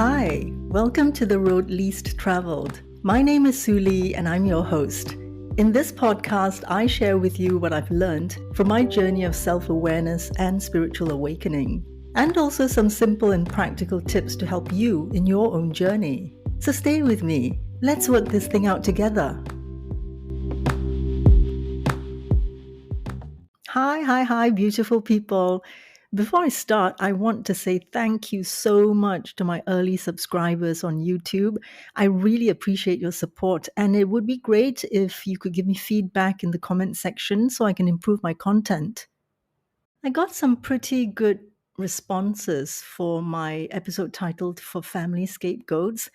Hi, welcome to The Road Least Traveled. My name is Suli and I'm your host. In this podcast, I share with you what I've learned from my journey of self-awareness and spiritual awakening, and also some simple and practical tips to help you in your own journey. So stay with me. Let's work this thing out together. Hi, beautiful people. Before I start, I want to say thank you so much to my early subscribers on YouTube. I really appreciate your support, and it would be great if you could give me feedback in the comment section so I can improve my content. I got some pretty good responses for my episode titled For Family Scapegoats,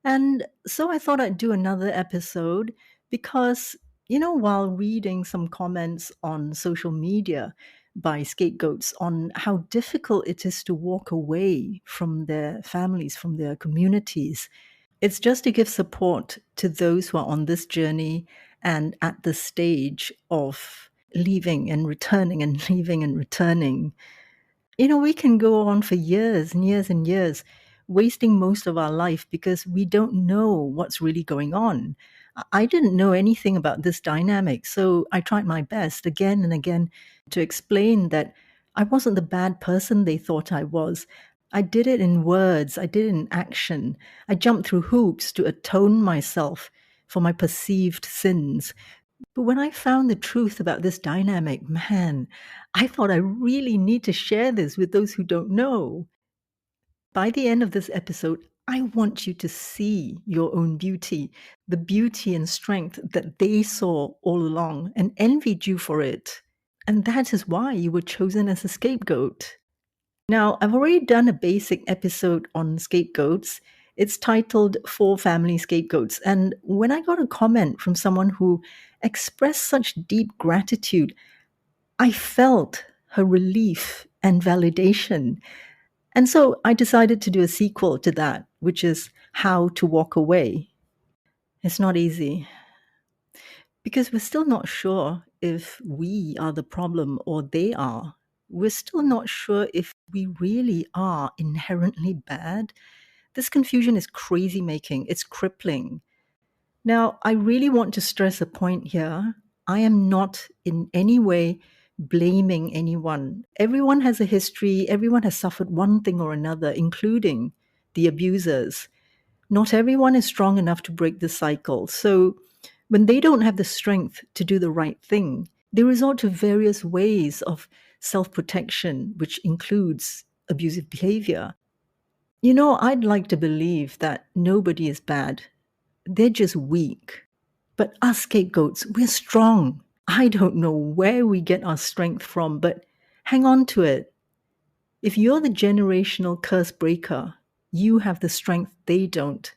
and so I thought I'd do another episode because, while reading some comments on social media by scapegoats on how difficult it is to walk away from their families, from their communities, it's just to give support to those who are on this journey and at the stage of leaving and returning and leaving and returning. We can go on for years and years and years, wasting most of our life because we don't know what's really going on. I didn't know anything about this dynamic, so I tried my best again and again to explain that I wasn't the bad person they thought I was. I did it in words, I did it in action. I jumped through hoops to atone myself for my perceived sins. But when I found the truth about this dynamic, man, I thought I really need to share this with those who don't know. By the end of this episode, I want you to see your own beauty, the beauty and strength that they saw all along and envied you for it. And that is why you were chosen as a scapegoat. Now, I've already done a basic episode on scapegoats. It's titled For Family Scapegoats. And when I got a comment from someone who expressed such deep gratitude, I felt her relief and validation. And so I decided to do a sequel to that, which is How to Walk Away. It's not easy because we're still not sure if we are the problem or they are. We're still not sure if we really are inherently bad. This confusion is crazy making, it's crippling. Now, I really want to stress a point here. I am not in any way blaming anyone. Everyone has a history, everyone has suffered one thing or another, including the abusers. Not everyone is strong enough to break the cycle. So when they don't have the strength to do the right thing, they resort to various ways of self-protection, which includes abusive behavior. I'd like to believe that nobody is bad. They're just weak. But us scapegoats, we're strong. I don't know where we get our strength from, but hang on to it. If you're the generational curse breaker, you have the strength they don't.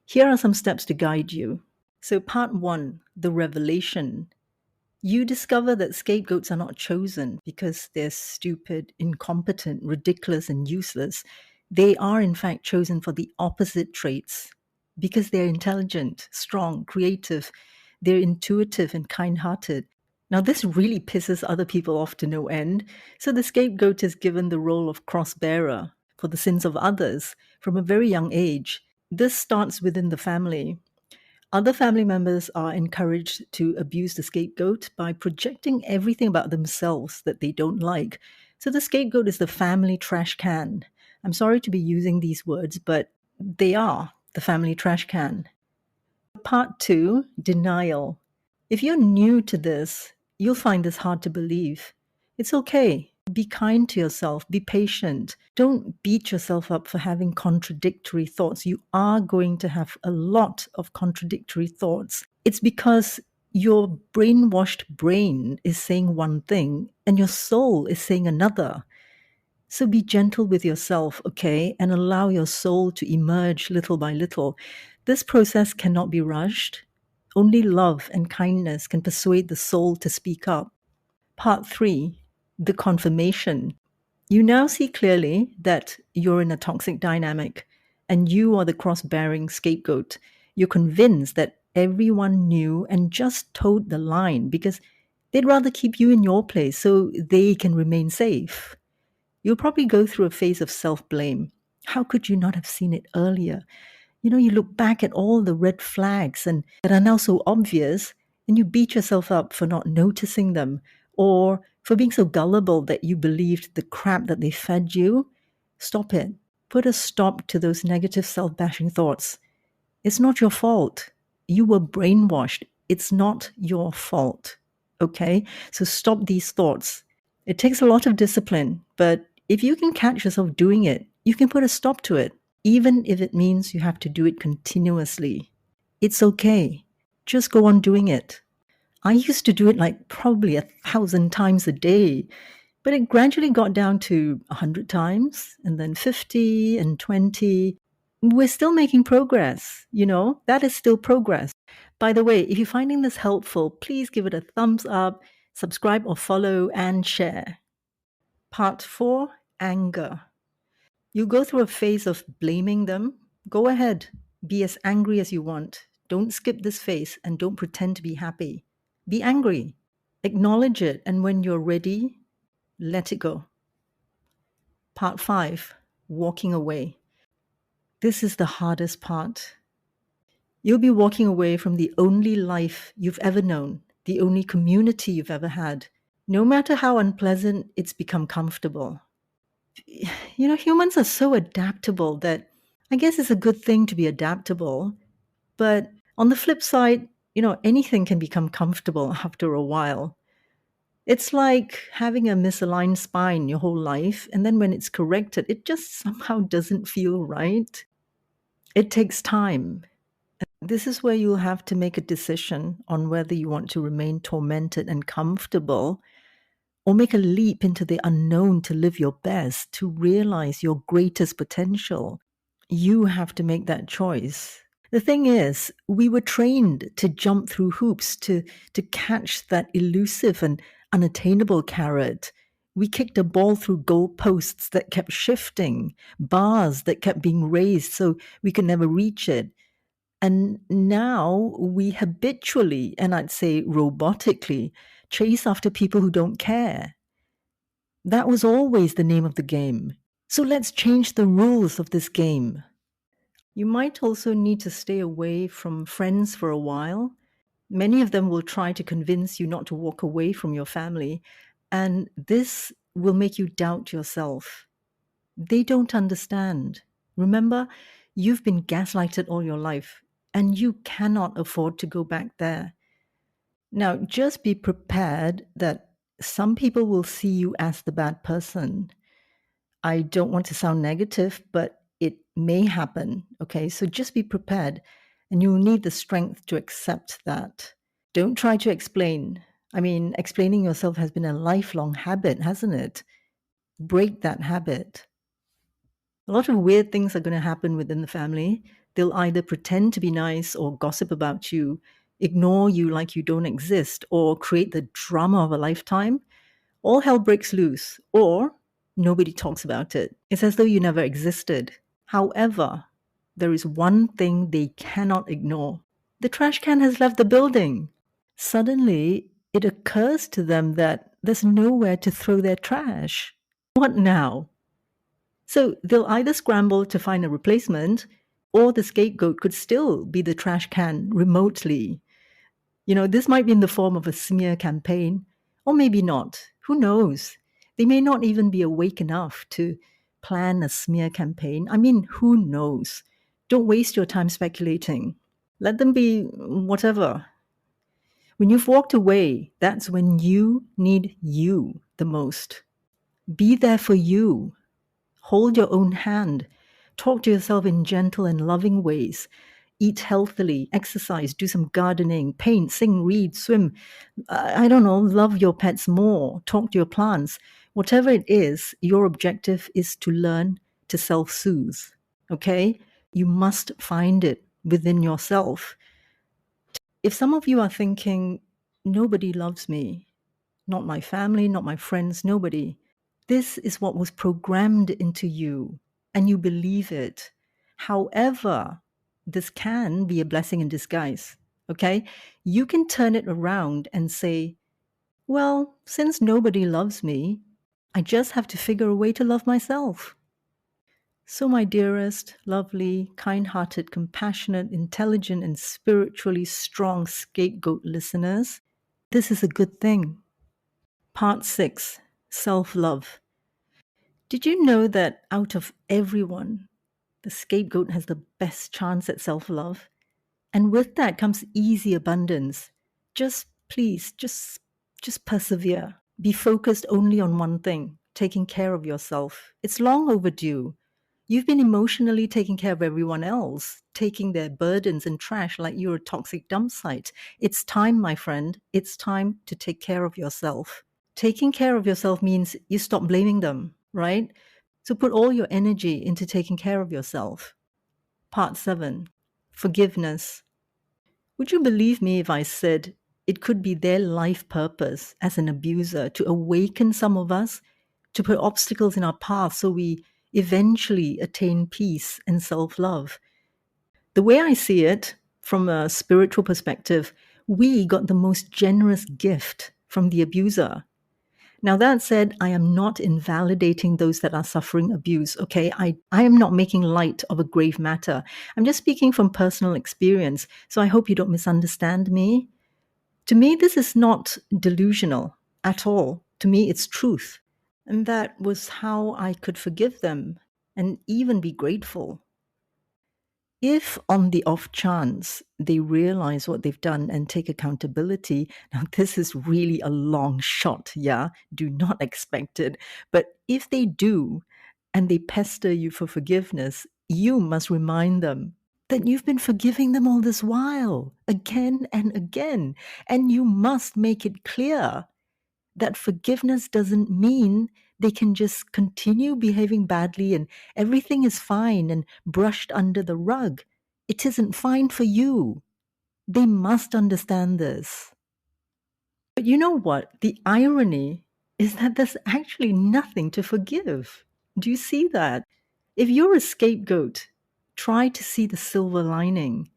Here are some steps to guide you. So part 1, the revelation. You discover that scapegoats are not chosen because they're stupid, incompetent, ridiculous, and useless. They are in fact chosen for the opposite traits because they're intelligent, strong, creative, they're intuitive and kind-hearted. Now, this really pisses other people off to no end. So the scapegoat is given the role of cross-bearer for the sins of others from a very young age. This starts within the family. Other family members are encouraged to abuse the scapegoat by projecting everything about themselves that they don't like. So the scapegoat is the family trash can. I'm sorry to be using these words, but they are the family trash can. Part 2, denial. If you're new to this, you'll find this hard to believe. It's okay. Be kind to yourself. Be patient. Don't beat yourself up for having contradictory thoughts. You are going to have a lot of contradictory thoughts. It's because your brainwashed brain is saying one thing and your soul is saying another. So be gentle with yourself, okay, and allow your soul to emerge little by little. This process cannot be rushed. Only love and kindness can persuade the soul to speak up. Part 3, the confirmation. You now see clearly that you're in a toxic dynamic and you are the cross-bearing scapegoat. You're convinced that everyone knew and just towed the line because they'd rather keep you in your place so they can remain safe. You'll probably go through a phase of self-blame. How could you not have seen it earlier? You look back at all the red flags and that are now so obvious, and you beat yourself up for not noticing them or for being so gullible that you believed the crap that they fed you. Stop it. Put a stop to those negative self-bashing thoughts. It's not your fault. You were brainwashed. It's not your fault. Okay? So stop these thoughts. It takes a lot of discipline, but if you can catch yourself doing it, you can put a stop to it, even if it means you have to do it continuously. It's okay. Just go on doing it. I used to do it like probably 1,000 times a day, but it gradually got down to 100 times and then 50 and 20. We're still making progress, that is still progress. By the way, if you're finding this helpful, please give it a thumbs up, subscribe or follow, and share. Part 4, anger. You go through a phase of blaming them. Go ahead, be as angry as you want. Don't skip this phase and don't pretend to be happy. Be angry. Acknowledge it, and when you're ready, let it go. Part 5, walking away. This is the hardest part. You'll be walking away from the only life you've ever known, the only community you've ever had. No matter how unpleasant, it's become comfortable. Humans are so adaptable that I guess it's a good thing to be adaptable. But on the flip side, anything can become comfortable after a while. It's like having a misaligned spine your whole life, and then when it's corrected, it just somehow doesn't feel right. It takes time. This is where you'll have to make a decision on whether you want to remain tormented and comfortable or make a leap into the unknown to live your best, to realize your greatest potential. You have to make that choice. The thing is, we were trained to jump through hoops, to catch that elusive and unattainable carrot. We kicked a ball through goalposts that kept shifting, bars that kept being raised so we could never reach it. And now we habitually, and I'd say robotically, chase after people who don't care. That was always the name of the game. So let's change the rules of this game. You might also need to stay away from friends for a while. Many of them will try to convince you not to walk away from your family, and this will make you doubt yourself. They don't understand. Remember, you've been gaslighted all your life, and you cannot afford to go back there. Now, just be prepared that some people will see you as the bad person. I don't want to sound negative, but it may happen. Okay, so just be prepared, and you'll need the strength to accept that. Don't try to explain. I mean, explaining yourself has been a lifelong habit, hasn't it? Break that habit. A lot of weird things are going to happen within the family. They'll either pretend to be nice or gossip about you, ignore you like you don't exist, or create the drama of a lifetime. All hell breaks loose, or nobody talks about it. It's as though you never existed. However, there is one thing they cannot ignore. The trash can has left the building. Suddenly, it occurs to them that there's nowhere to throw their trash. What now? So they'll either scramble to find a replacement, or the scapegoat could still be the trash can remotely. This might be in the form of a smear campaign, or maybe not. Who knows? They may not even be awake enough to plan a smear campaign. I mean, who knows? Don't waste your time speculating. Let them be whatever. When you've walked away, that's when you need you the most. Be there for you. Hold your own hand. Talk to yourself in gentle and loving ways. Eat healthily, exercise, do some gardening, paint, sing, read, swim. I don't know, love your pets more. Talk to your plants. Whatever it is, your objective is to learn to self-soothe. Okay? You must find it within yourself. If some of you are thinking, nobody loves me, not my family, not my friends, nobody. This is what was programmed into you, and you believe it. However, this can be a blessing in disguise, okay? You can turn it around and say, well, since nobody loves me, I just have to figure a way to love myself. So, my dearest, lovely, kind hearted, compassionate, intelligent, and spiritually strong scapegoat listeners, this is a good thing. Part 6, Self Love. Did you know that out of everyone, the scapegoat has the best chance at self love? And with that comes easy abundance. Just persevere. Be focused only on one thing, taking care of yourself. It's long overdue. You've been emotionally taking care of everyone else, taking their burdens and trash like you're a toxic dump site. It's time, my friend. It's time to take care of yourself. Taking care of yourself means you stop blaming them, right? So put all your energy into taking care of yourself. Part 7, Forgiveness. Would you believe me if I said it could be their life purpose as an abuser to awaken some of us, to put obstacles in our path so we eventually attain peace and self-love? The way I see it, from a spiritual perspective, we got the most generous gift from the abuser. Now, that said, I am not invalidating those that are suffering abuse, okay? I am not making light of a grave matter. I'm just speaking from personal experience, so I hope you don't misunderstand me. To me, this is not delusional at all. To me, it's truth. And that was how I could forgive them and even be grateful. If on the off chance they realize what they've done and take accountability, now this is really a long shot, yeah? Do not expect it. But if they do and they pester you for forgiveness, you must remind them that you've been forgiving them all this while, again and again. And you must make it clear that forgiveness doesn't mean they can just continue behaving badly and everything is fine and brushed under the rug. It isn't fine for you. They must understand this. But you know what? The irony is that there's actually nothing to forgive. Do you see that? If you're a scapegoat, try to see the silver lining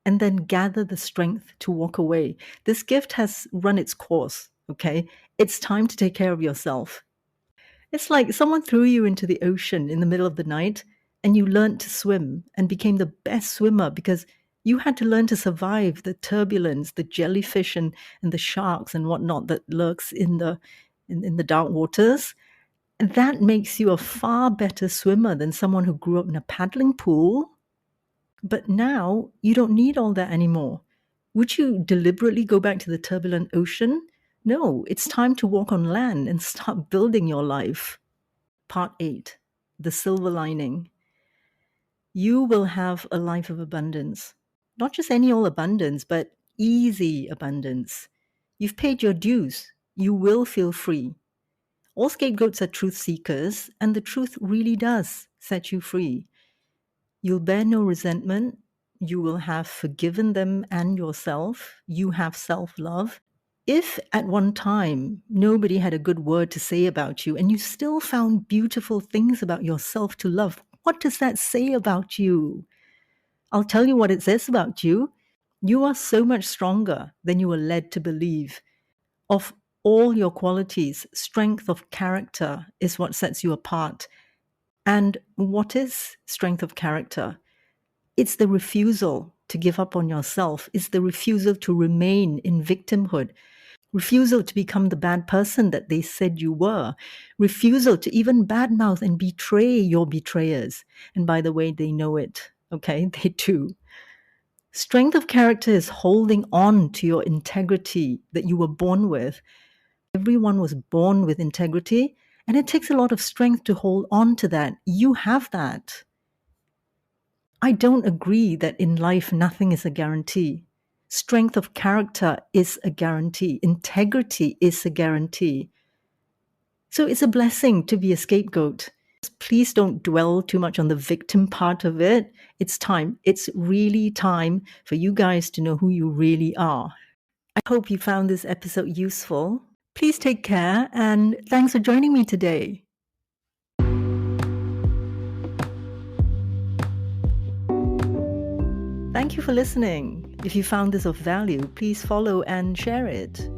and then gather the strength to walk away. This gift has run its course, okay? It's time to take care of yourself. It's like someone threw you into the ocean in the middle of the night and you learned to swim and became the best swimmer because you had to learn to survive the turbulence, the jellyfish and the sharks and whatnot that lurks in the dark waters. And that makes you a far better swimmer than someone who grew up in a paddling pool. But now you don't need all that anymore. Would you deliberately go back to the turbulent ocean? No, it's time to walk on land and start building your life. Part 8, The Silver Lining. You will have a life of abundance. Not just any old abundance, but easy abundance. You've paid your dues. You will feel free. All scapegoats are truth seekers, and the truth really does set you free. You'll bear no resentment. You will have forgiven them and yourself. You have self-love. If at one time nobody had a good word to say about you and you still found beautiful things about yourself to love, what does that say about you? I'll tell you what it says about you. You are so much stronger than you were led to believe. Of all your qualities, strength of character is what sets you apart. And what is strength of character? It's the refusal to give up on yourself. It's the refusal to remain in victimhood. Refusal to become the bad person that they said you were. Refusal to even badmouth and betray your betrayers. And by the way, they know it. Okay, they do. Strength of character is holding on to your integrity that you were born with. Everyone was born with integrity, and it takes a lot of strength to hold on to that. You have that. I don't agree that in life nothing is a guarantee. Strength of character is a guarantee. Integrity is a guarantee. So it's a blessing to be a scapegoat. Please don't dwell too much on the victim part of it. It's time. It's really time for you guys to know who you really are. I hope you found this episode useful. Please take care and thanks for joining me today. Thank you for listening. If you found this of value, please follow and share it.